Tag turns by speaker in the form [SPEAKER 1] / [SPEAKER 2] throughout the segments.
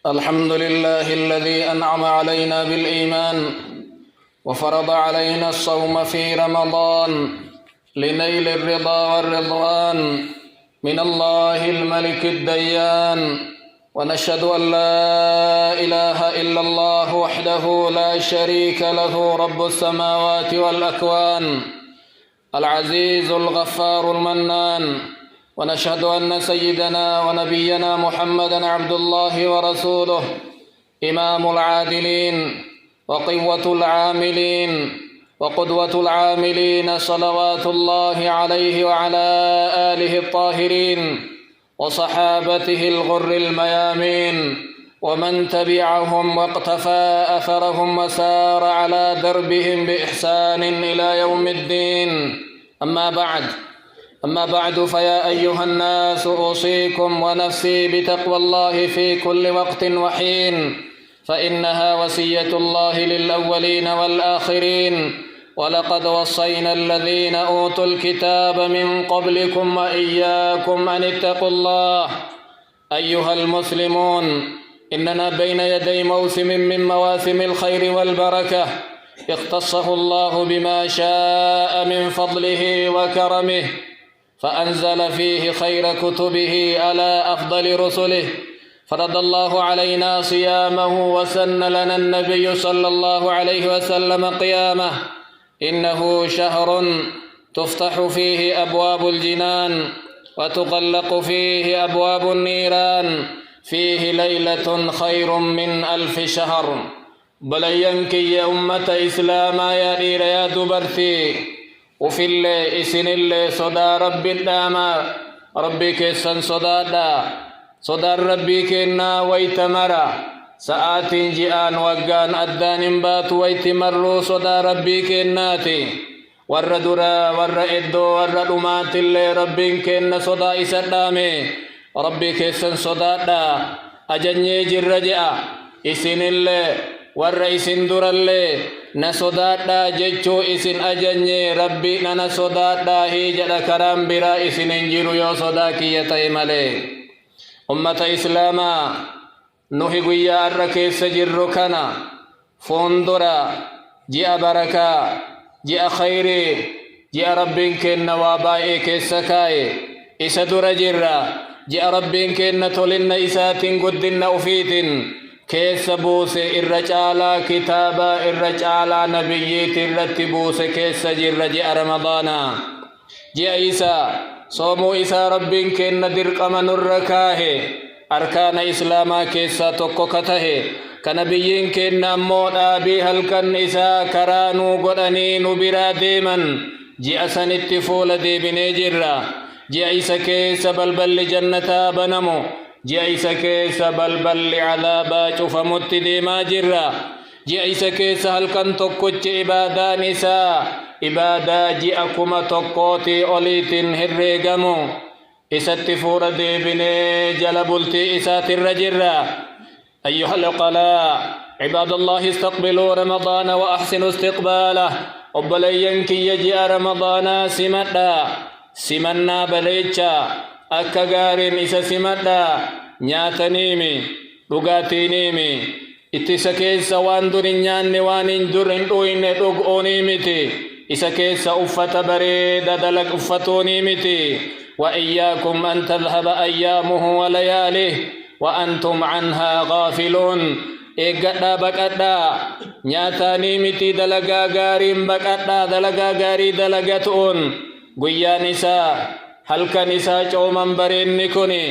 [SPEAKER 1] الحمد لله الذي أنعم علينا بالإيمان وفرض علينا الصوم في رمضان لنيل الرضا والرضوان من الله الملك الديان. ونشهد أن لا إله إلا الله وحده لا شريك له رب السماوات والأكوان العزيز الغفار المنان. ونشهد أن سيدنا ونبينا محمدًا عبد الله ورسوله إمام العادلين وقوة العاملين وقدوة العاملين صلوات الله عليه وعلى آله الطاهرين وصحابته الغر الميامين ومن تبعهم واقتفى أثرهم وسار على دربهم بإحسان إلى يوم الدين. أما بعد فيا أيها الناس أوصيكم ونفسي بتقوى الله في كل وقت وحين، فإنها وصية الله للأولين والآخرين. ولقد وصينا الذين أوتوا الكتاب من قبلكم وإياكم أن اتقوا الله. أيها المسلمون، إننا بين يدي موسم من مواسم الخير والبركة اختصه الله بما شاء من فضله وكرمه، فأنزل فيه خير كتبه على أفضل رسله. فرض الله علينا صيامه وسن لنا النبي صلى الله عليه وسلم قيامه. إنه شهر تفتح فيه أبواب الجنان وتغلق فيه أبواب النيران، فيه ليلة خير من 1000 شهر. بلينك يا أمة إسلاما يا دير يا دبرتي وفي اللي إسن اللي صدا ربي الداما ربي كيسن صدا ربي كينا ويتمرا ساعات جيان وقان أدان بات ويتمرو صدا ربي كيناتي ور درا ور إدو ور دمات اللي ربي كينا صدا إسدامي ربي كيسن صدا أجني جرجع إسن اللي warra isin durallee na sodaadhaa jechuu isin ajanye rabbi nana sodaadhaa jedha. karaan biraa isin hin jiru yoo sodaa kiyya ta'e malee. ummata islaamaa nuhi guyyaa har'a keessa jirru kana fuundura ji'a barakaa, ji'a khayrii, ji'a rabbiin kenna waa baay'ee keessa kaa'e isa dura jirra. ji'a rabbiin kenna tolinna isaatiin guddinna ufiitiin keessa buuse irra caalaa kitaaba irra caalaa nabiyyiit irratti buuse keessa jirra ji'a ramadaanaa. ji'a isaa soomuu isaa rabbiin kenna dirqama nurra kaahe arkaana islaamaa keessaa tokko ka tahe ka nabiyyiin kenna ammoo dhaabii halkan isaa karaa nuu godhanii nu biraa deeman ji'a sanitti fuula deebinee jirra. ji'a isa keessa balballi jannataa banamu, ji'a isa keessa balballi cadaabaa cufamutti deemaa jirra. ji'a isa keessa halkan tokkochi ibaadaan isaa ibaadaa ji'a 1,000 oliitiin herreegamu isatti fuula deebinee jala bultii isaatirra jirra. أيها العقلاء عباد الله استقبلوا رمضان وأحسنوا استقباله. وبلين كي يجي رمضان سمنا بليتشا akka gaariin isa simadhaa. nyaataniimi dhugaatiiniimi ittisa keessa waan dur hin nyaanne waan hin dur hin dhuyne dhug'uunii miti. isa keessa uffata bareeda uffatuunii miti. وإياكم أن تذهب أيامه ولياليه وأنتم عنها غافلون. eeggadhaa baqadhaa. nyaatanii miti dalagaa gaariin baqadhaa. dalagaa gaarii dalagatuun guyyaan isaa halkan isaa cooman bareenni kuni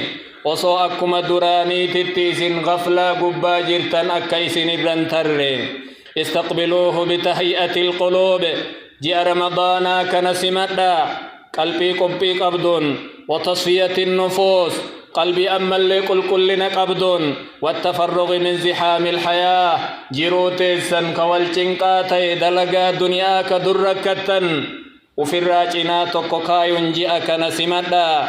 [SPEAKER 1] osoo akkuma duraaniititti isin gaflaa gubbaa jirtan akka isin irran tarre. istaqbiluuhu bitahiyati alquluub. ji'a ramadaanaa kana simadhaa qalbii qophii qabduun watasfiyati nufuus qalbii ammallee qulqullina qabduun wattafarruqi min zixaami alhayaa jiruu teessan ka wal cinqaa ta'e dalagaa duniyaa ka dur rakkattan ufirraa cinaa tokko kaayuun ji'a kana simadhaa.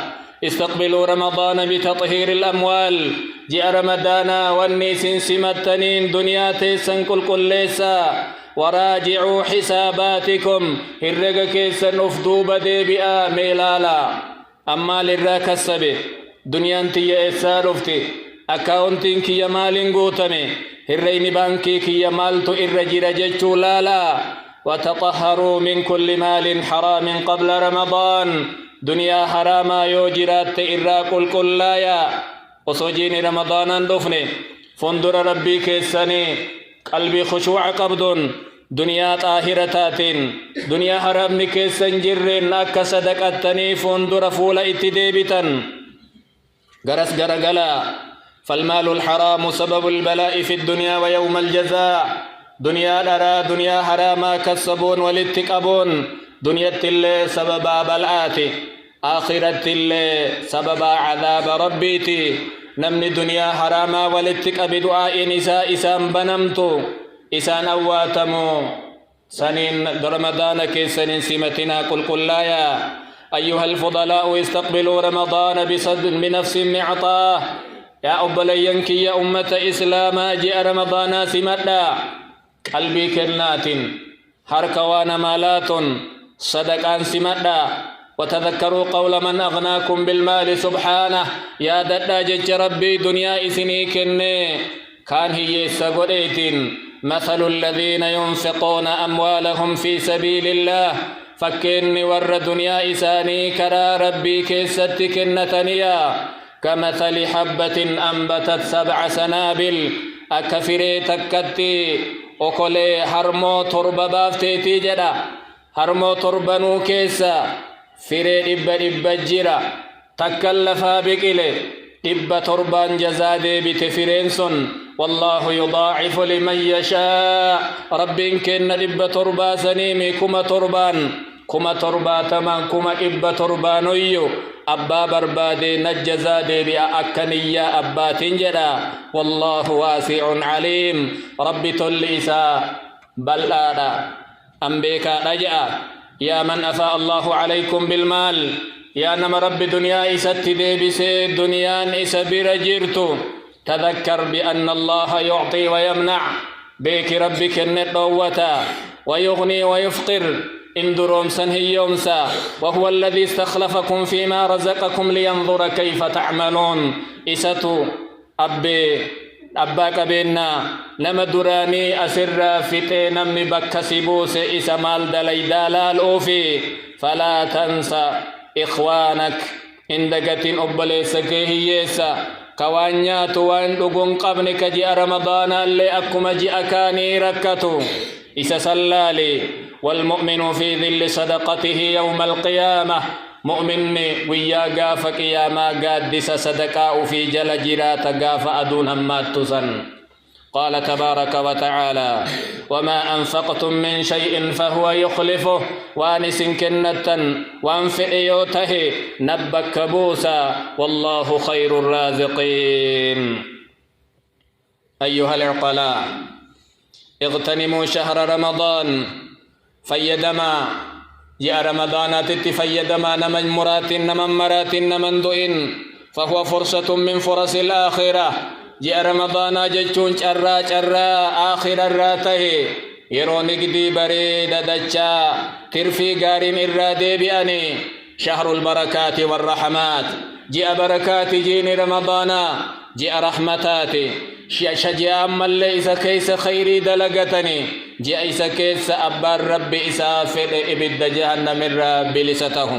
[SPEAKER 1] استقبلوا رمضان بتطهير الأموال. جاء رمضانا والنيسين سمتنين دنيا تيسن كل ليسا. وراجعوا حساباتكم هرق كيسا نفدوب ديبئا ميلالا. أما للراك السبي دنيا انتي إسالفتي أكاونتين كي مال قوتمي هرين بانكي كي مالتو إرجل ججو لالا وتطهروا من كل مال حرام قبل رمضان دنيا حراما يوجرات إراك الكلايا وصوجين رمضان دفني فندر ربي كيساني قلبي خشوع قبض دنيا طاهرتات دنيا حرام كيسان جرين أكا صدقتني فندر فول اتديبتا غرس غرغلا فالمال الحرام سبب البلاء في الدنيا ويوم الجزاء دنيا درا دنيا حراما كسبون والاتقابون دنيا تل سببا بلآتي آخرة تل سببا عذاب ربيتي نمني دنيا حراما والاتقاب دعاء نساء إسان بنمتو إسان أواتمو سنين رمضان كيسن سمتنا قل لايا أيها الفضلاء استقبلوا رمضان بصدق بنفس معطاه يا أبلينك يا أمة إسلاما جاء رمضان سمتا قلبي كنات حركوان مالات صدقان سمتا وتذكروا قول من أغناكم بالمال سبحانه يا دجاج ربي دنيا إسني كني كان هي سقريت مثل الذين ينفقون أموالهم في سبيل الله فكني ور دنيا إساني كرا ربي كيستك النتنيا كمثل حبة أنبتت 7 سنابل أكفري تكتي وكلي هرمو تربة بافتي جدا هرمو تربنو كيسا فري إبا جيرا تكلفا بكيلي إبا تربان جزادي بتفرينسون والله يضاعف لمن يشاء رب كن إبا تربا سنيمي كما تربا تمان كما إبا تربانيو أبا بربادي نجزادي بأكنيا أبا تنجدا والله واسع عليم ربي تلئسا بل آدا أنبيكا رجع يا من أفاء الله عليكم بالمال يا نما رب دنيا إسات ديبسي دنيا إسابير جيرتو تذكر بأن الله يعطي ويمنع بيك ربك النطوة ويغني ويفقر اندروم سنهيومسا وهو الذي استخلفكم فيما رزقكم لينظر كيف تعملون إساتو أباك بينا نما دراني أسر فتي نمي بكسبوس إسا مال دلي دالال أوفي فلا تنسى إخوانك إندقت أبليس كيهيسا كوانيات وان لغن قبنك جاء رمضان اللي أكما جاء كاني ركتو إسا سلالي والمؤمن في ظل صدقته يوم القيامة مؤمن ويا قاف قياما قادس صدقاء في جل جرات قاف أدون همات تسن قال تبارك وتعالى وما أنفقتم من شيء فهو يخلفه وانس كنة وانفئيوته نبك بوسا والله خير الرازقين أيها العقلاء اغتنموا شهر رمضان فيدما جاء رمضان تتفيدما نمن مرات نمن مرات نمن دوئن فهو فرصة من فرص الآخرة جاء رمضان جتون چرا آخر الراته يرون قدي بريد دجا ترفي قارن الرادي بأني شهر البركات والرحمات جاء بركات جين رمضان جاء رحمتات شجاع من ليس كيس خيري دلقتني جاء إيسا كيس أبار رب إسا في إبد جهنم الرب لسته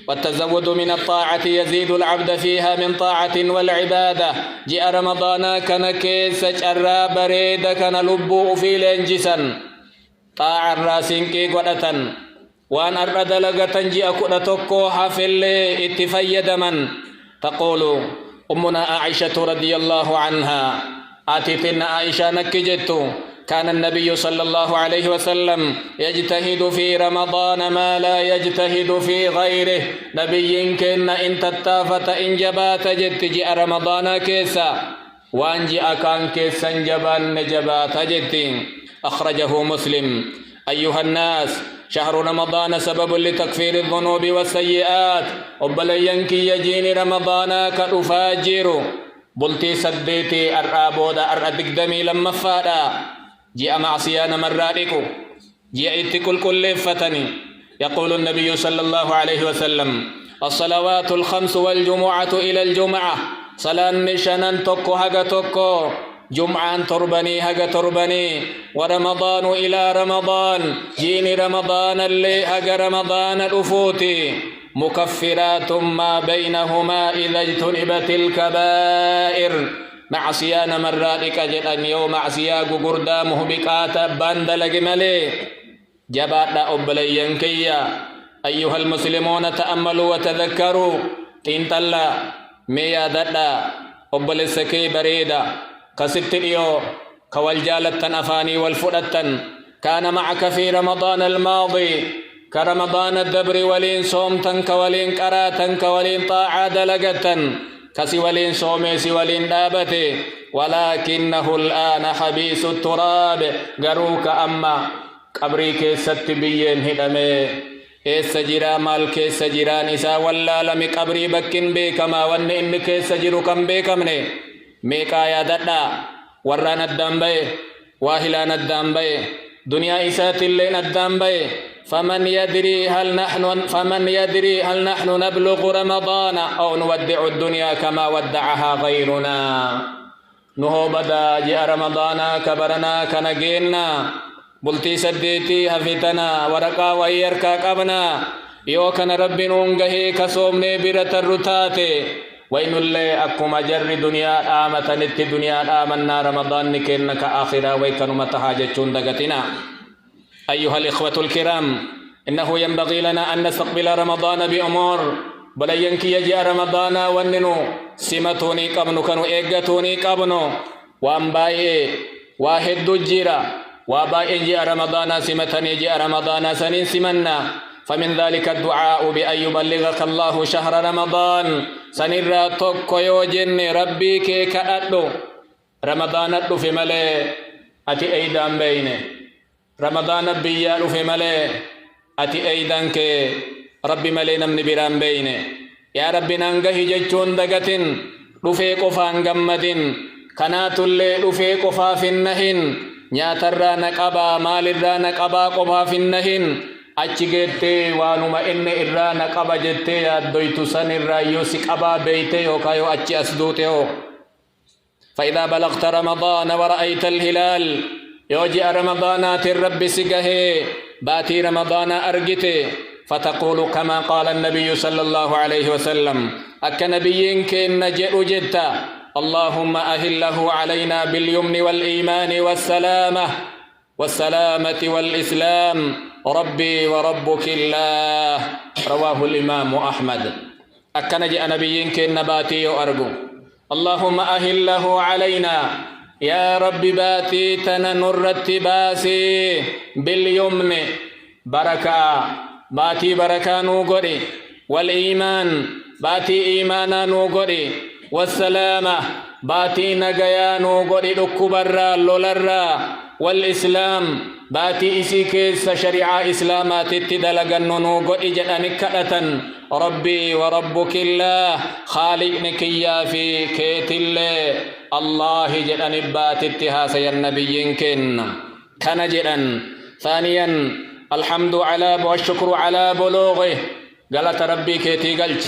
[SPEAKER 1] والتزود من الطاعة يزيد العبد فيها من طاعة والعبادة جاء رمضان كان كيس جرى بريد كان لبو في لنجسا طاعة راسين كي قدتا وان أرد لغة جاء كدتكو حفل اتفيد من تقول أمنا عائشة رضي الله عنها آتتنا عائشة نكجت كان النبي صلى الله عليه وسلم يجتهد في رمضان ما لا يجتهد في غيره نبي كن إن تتافت إن جبات جت جاء رمضان كيسا وأن جاء كان كيسا جبان نجبات جت أخرجه مسلم أيها الناس شهر رمضان سبب لتكفير الذنوب والسيئات وبلين كي يجيني رمضان كالفاجر بلتي سديتي الرابودا الردقدمي لما فادا جاء معصيان مرادكو جاء اتكل كل فتني يقول النبي صلى الله عليه وسلم الصلوات الخمس والجمعة إلى الجمعة صلان شنن توكو هغا توكو جمعان تربني هغا تربني ورمضان إلى رمضان جيني رمضان اللي هغا رمضان الأفوتي مكفرات ما بينهما إذا اجتنبت الكبائر معصيان مراتك جدن يوم معصيا غغردا مهبقات باندلق ملي جبات أبليين كيا أيها المسلمون تأملوا وتذكروا تنتلا ميا ددا أبلسكي بريدا كستريو كوالجالة أفاني والفرطن كان معك في رمضان الماضي كرمضان الدبر ولين صومتن كولين قراتن كولين طاعة دلقتن كسي ولين صومي سي ولين دابتي ولكنه الآن حبيس التراب قروك أما قبري كيست بيين هدمي كيس جرا مال كيس جرا نساء ولا لم قبري بكين بكما ون إن كيس جرو كم بكمني ميكا يا ددا وران الدنبي واهلان الدنبي دنيا إسات اللين الدنبي فمن يدري هل نحن نبلغ رمضان أو نودع الدنيا كما ودعها غيرنا نهو بدا جاء رمضان كبرنا كنجينا بلتي سديتي هفتنا ورقا ويركا قبنا يو كان رب نونغه كسومني برة الرتاتي وإن اللي أكما جر دنيا آمة نت دنيا آمنا رمضان نكينك آخرا ويكنو متحاجتون دقتنا أيها الإخوة الكرام إنه ينبغي لنا أن نستقبل رمضان بأمور بلا ينكي يجي رمضان وننو سمتوني قبنو كانوا إيقاتوني قبنو وأنباي واحد دجيرا واباي يجي رمضان سمتني يجي رمضان سنين سمنا فمن ذلك الدعاء بأن يبلغك الله شهر رمضان سنرى توكو يوجن ربي كي كأدو رمضان أدو في ملي أتي أيدان بيني رمضان بيالو في ملي أتي أيدان كي ربي ملي نمني بران بيني يا ربي نانغه جيشون دقتن رفي قفان غمدن كانت اللي رفي قفا في النهن نياتر نقبا مال الرا نقبا قفا في النهن أجيتي وانما إن الرا نقبا جتي يدويتو سن الرا يوسك أبا بيتي وكايو أجي أسدوتيو فإذا بلغت رمضان ورأيت الهلال يوجي رمضانات الرب سجه باتي رمضان أرجته فتقول كما قال النبي صلى الله عليه وسلم أك نبيين كن جئ جدّا اللهم أهله علينا باليمن والإيمان والسلامة والإسلام ربي وربك الله رواه الإمام أحمد أك نجئ نبيين كن باتي أرجو اللهم أهله علينا يا رب باتي تننرت باسي باليمن بركة باتي بركة نوغري والإيمان باتي إيمانا نوغري والسلامة باتي نغيا نوغري لكبرا لولرا والإسلام باتي إسيكيس شريعة إسلامات تدلغن نوغري جدنك ربي وربك الله خالقنك يا في كيت الله جدن بات اتهاس يا النبي كان جدن ثانيا الحمد على والشكر على بلوغه قالت ربي كيتي قلت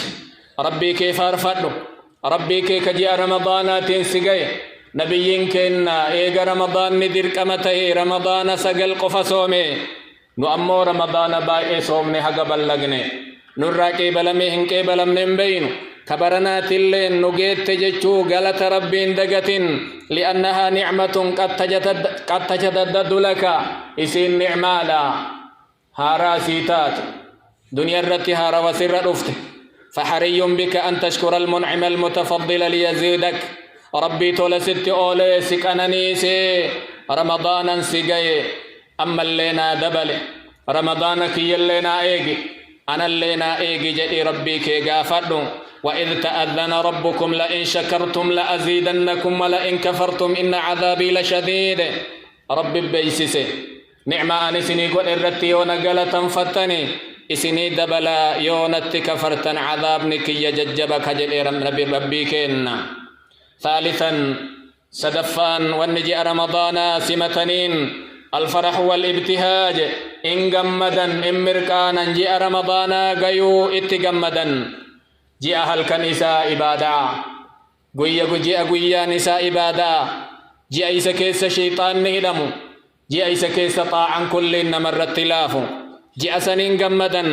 [SPEAKER 1] ربي كيف أرفضه ربي كيف جاء رمضان تنسقي نبي كنا إيجا رمضان ندير كمته رمضان سقل قفصومي نؤمو رمضان باقي صومني حق بلغني نراكي بلمي هنكي بلمن بينو كبرنات اللين نجيت تجتشو قالت ربي دقتن لأنها نعمة قد تجدد لك إسين نعمالا هارا سيتات دنيا الرتي هارا وسر رفت فحري بك أن تشكر المنعم المتفضل ليزيدك ربي تولست أولي سكننيسي رمضانا سيقاي أما اللينا دبل رمضانا كي اللينا إيجي أنا اللينا إيجي جئي ربي كي قافدو وإذ تأذن ربكم لئن شكرتم لأزيدنكم ولئن كفرتم إن عذابي لشديد ربي بيسسي نعمة أنسني قل الرتي ونقلة فتني إسني دبلا يونت كفرتن عذابنك يججبك جئي ربي كينا ثالثا سدفان ونجي رمضان سمتنين الفرح والابتهاج إن جمدا إن مركانا جاء رمضان قيو اتجمدا جاء الكنيسة إبادة guyyaa nisaa ibaadaa ji'a isa keessa shayxaanni hidhamu ji'a isa keessa xaa'an kulliin namarratti laafu ji'a saniin gammadan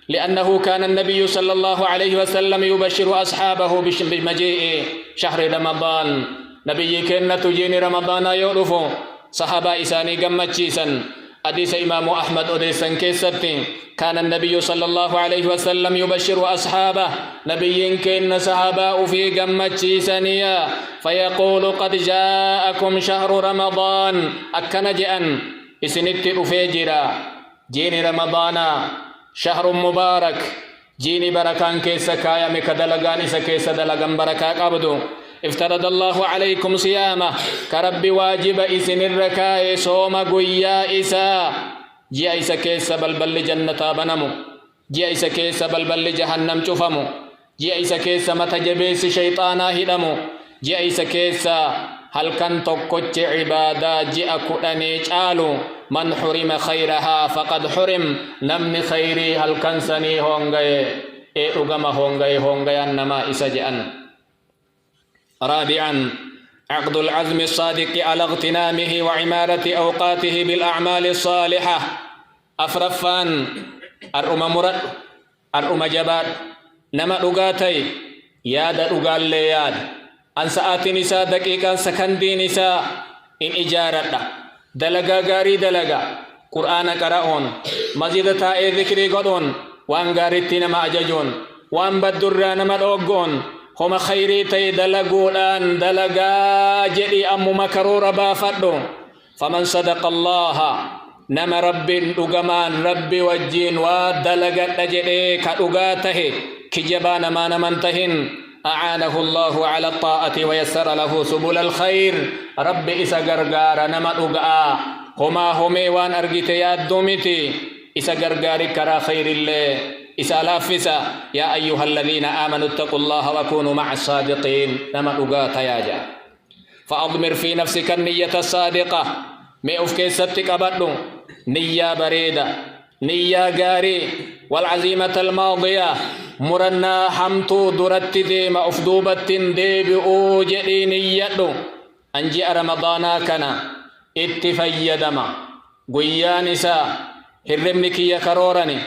[SPEAKER 1] لأنه كان النبي صلى الله عليه وسلم يبشر أصحابه بمجيء شهر رمضان نبي كنا تجين رمضان يعرفه صحابة إساني قمتشيسا حديث إمام أحمد أديسا كيستي كان النبي صلى الله عليه وسلم يبشر أصحابه نبي كنا صحابة في قمتشيسانيا فيقول قد جاءكم شهر رمضان أكنجأن إسنت أفجرا جين رمضان شهر مبارك جيني بركان كيسا كايا مكدلغان إسا كيسا دلغان بركا قبدو افترض الله عليكم صيامه كرب واجب إسن الركاء صوم قويا إسا جي إسا كيسا بلبل جنة بنمو جي إسا كيسا بلبل جهنم شفمو جي إسا كيسا متجبيس شيطانا هدمو جي إسا كيسا هل كان تقوش عبادة جي أكدني جالو من حرم خيرها فقد حرم نمن خيري هل كان سني هونغي إيقما هونغي أنما إسجأن رابعا عقد العزم الصادق على اغتنامه وعمارة أوقاته بالأعمال الصالحة أفرفان مرد جباد نما رقاتي ياد رقال لياد أن ساعات نساء دقيقة سكندي نساء إن إجارة دلقا غاري دلقا قرآن قرأون مزيد تائي ذكري قدون وان غاري نما أججون وان بدر نما دوغون هم خيري تي دلقودان دلقا جدي أم مكرور بافدو فمن صدق الله نما رب دغمان رب وجين ودلقا جدي كدغاته كجبان ما نمنتهن أعانه الله على الطاعة ويسر له سبل الخير رب إسا غرغار نما دغا هما وان أرغيت يا دومتي إسا غرغار كرا خير الله إسا لافسا يا أيها الذين آمنوا اتقوا الله وكونوا مع الصادقين نما دغا تياجا فأضمر في نفسك النية الصادقة ما أفكي ستك أبدو نية بريدة نية غاري والعزيمة الماضية مرنا حمتو درت ديما أفدوبت ديبئو جئي نية أنجي رمضانا كنا اتفيدما قيانسا هرمنك يا كرورني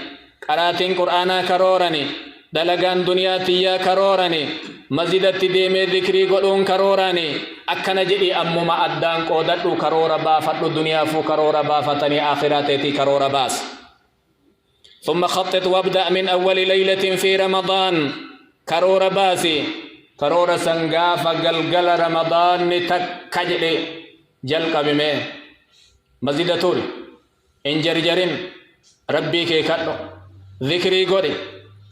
[SPEAKER 1] قراتين قرآنا كرورني دلقان دنياتي يا كرورني مزيدت ديمي ذكري قلون كرورني أكنا جئي أمما أدان قودتو كرور بافتو دنيا فو كرور بافتني آخراتي كرور باس ثم خطط وابدأ من أول ليلة في رمضان كرور باسي كرور سنغاف قلقل رمضان تكجل جلق بمين مزيدة توري إن جرجرين ربي كي كدو ذكري قولي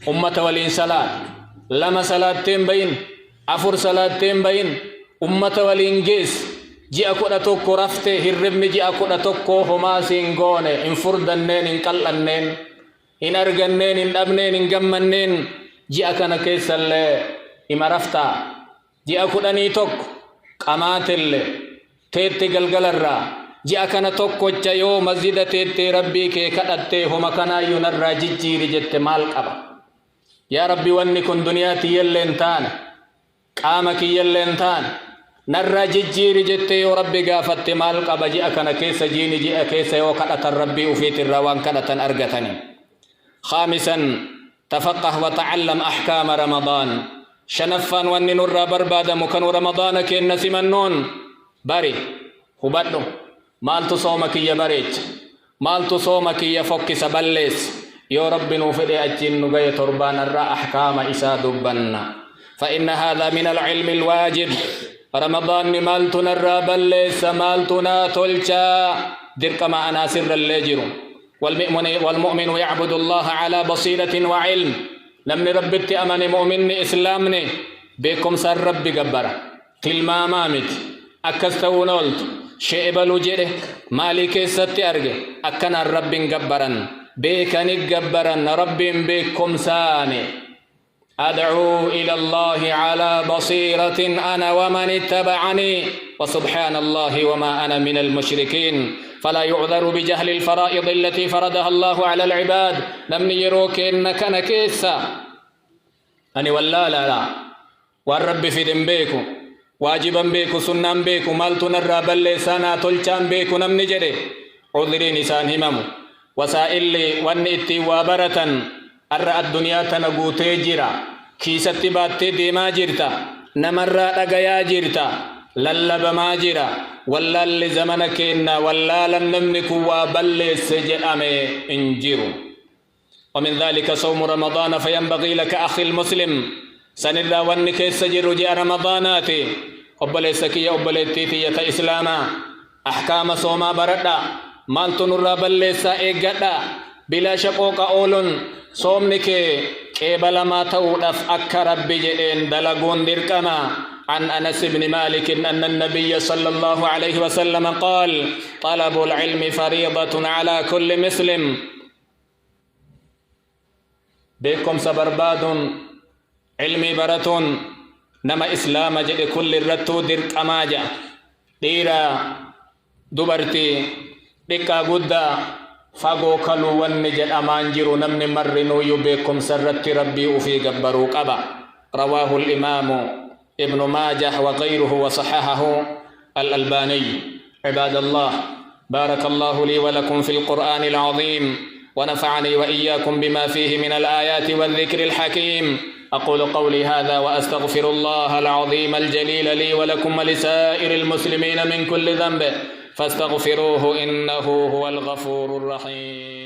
[SPEAKER 1] أمة ولين صلاة لما صلاة بين أفر صلاة بين أمة ولين جيس جي أكودا توكو رفته هربني جي أكودا توكو هما سينغوني إن فردنين إن قلنين إن أرغنين إن أبنين إن قمنين جي أكنا كيس اللي إما رفتا جي أكودا نيتوك قامات اللي تيتي قلقل الرا جي أكنا توكو جيو مزيدة تيتي ربي كي كدتي هما كنا ينرى جيجي رجت مالك أبا يا ربي وانكن دنياتي يلين تان قامك يلين تان نرى جيجي رجت يو ربي قافت مالك أبا جي أكنا كيس جيني جي أكيس يو كدت الربي وفيت الروان كدت أرغتني خامسا تفقه وتعلم أحكام رمضان شنفا وانن الرا برباد مكان رمضان كين نسمنون باري هبدو مالتو صومك يا بريت مالتو صومك يا فك سبلس يا رب نوفد أجن نغي تربان الرا أحكام إسا دبنا فإن هذا من العلم الواجب رمضان مالتو نرا بلس مالتو ناتلشا درك ما أنا سر الليجر والمؤمن يعبد الله على بصيرة وعلم لم ربت أمن مؤمن إسلامني بكم سر رب جبر تلما مامت أكستون قلت شيء بلوجره مالك ست أرجع أكن الرب جبرا بكن جبرا رب بكم ساني أدعو إلى الله على بصيرة أنا ومن اتبعني وسبحان الله وما أنا من المشركين فلا يعذر بجهل الفرائض التي فرضها الله على العباد لم يروك إنك نكيسا أني ولا لا والرب في ذنبيكم واجبا بيكو سنان بيكو مالتنا الرابل لسانا تلچان بيكو نمني جده عذرين إسان هممو وسائل وان اتي وابرة الرأى الدنيا تنقوتي جرا كيست باتي ديما جرتا نمر رقيا جرتا للب ما جرا ولا اللي زمنك إنا ولا لن نملك وابل سجل أمي انجرو ومن ذلك صوم رمضان فينبغي لك أخي المسلم سنلا وانك السجر جاء رمضاناتي أبلي سكية أبلي تيتية إسلاما أحكام صوما بردا مالت نرى بلسا إيقادا بلا شقوق أولن صومنك كيبل ما تودف أكرب بجئين دلقون دركما عن أنس بن مالك أن النبي صلى الله عليه وسلم قال طلب العلم فريضة على كل مسلم بكم سبرباد علمي براتون نما إسلام جد كل الرتو درك أماجا ديرا دبرتي دكا قدا فاقو كلو ونجد أمانجر نمن مرنو يبكم سرت ربي وفي قبرو قبا رواه الإمام ابن ماجه وغيره وصححه الألباني عباد الله بارك الله لي ولكم في القرآن العظيم ونفعني وإياكم بما فيه من الآيات والذكر الحكيم أقول قولي هذا وأستغفر الله العظيم الجليل لي ولكم ولسائر المسلمين من كل ذنب فاستغفروه إنه هو الغفور الرحيم